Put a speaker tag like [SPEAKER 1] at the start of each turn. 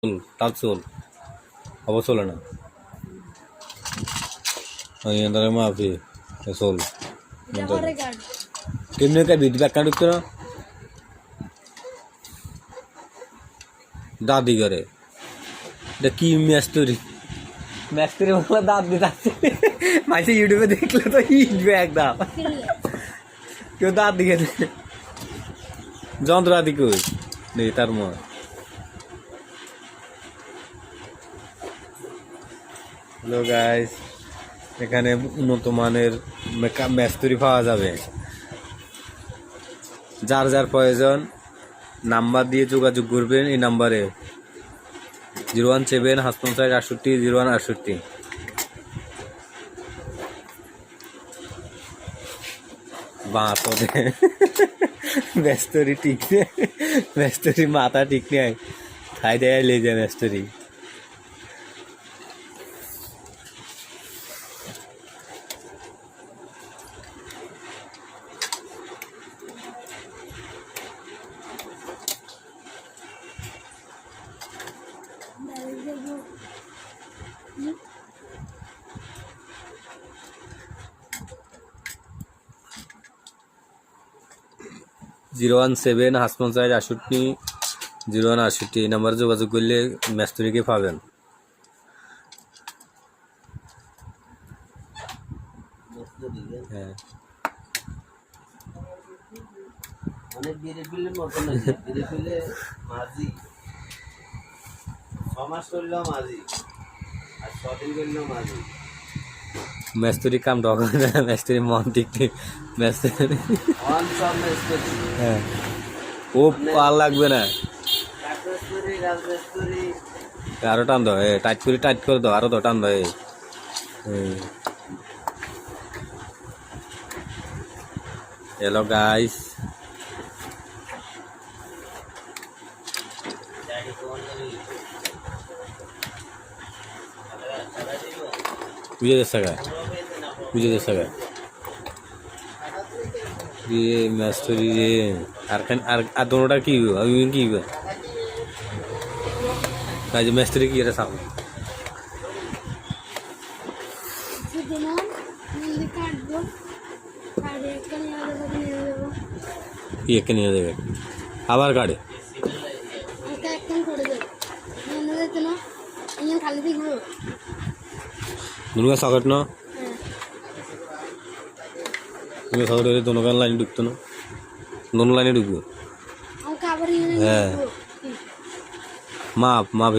[SPEAKER 1] তাল চুল apa চলে না yang tadi maaf ya sol কেমনে কা বিট ব্যাক কাটতো না দাদি করে এটা কি ম্যাস্টরি বলে দাঁত দিতে মাঝে ইউটিউবে দেখলে তো হিটবে একদম কেউ দাঁত দিকে যন্ত্রপাতি কই নেই তার মা হ্যালো গাইস এখানে উন্নত মানের মিস্ত্রি পাওয়া যাবে যার যার প্রয়োজন নাম্বার দিয়ে যোগাযোগ করবেন এই নাম্বারে 017 558 0168 বাঁচতে মিস্ত্রি ঠিক নেই মিস্ত্রি মাথা ঠিক নেই খাই দেয় লে যায় মিস্ত্রি জিরো 17 558 0168 এই নাম্বারে যোগাযোগ করলে মিস্ত্রিকে পাবেন হ্যাঁ
[SPEAKER 2] অনেক বিরেবিলের মতন হয়েছে বিরেবিলে মাঝি 6 মাস করলেও মাঝি আর 6 দিন করলেও মাঝি
[SPEAKER 1] মিস্ত্রি কাম ডগ মিস্ত্রি মন ঠিক নেই মিস্ত্রি
[SPEAKER 2] অন সব মিস্ত্রি
[SPEAKER 1] হ্যাঁ ও পার লাগবে না
[SPEAKER 2] রাজমিস্ত্রি
[SPEAKER 1] আরো টান দাও টাইট করে দাও আরো দাও টান দাও হ্যালো গাইস বুঝে যাচ্ছে ये मिस्त्री ये আর দোনোটা কি আমি কি কাজ মিস্ত্রি কি এটা সামনে একে নিয়ে দেবে আবার কাটে দুর্গা সকেট না তুমি সকেট দোনো কান লাইনে ঢুকতো না দোনো লাইনে ঢুকবো হ্যাঁ মাপ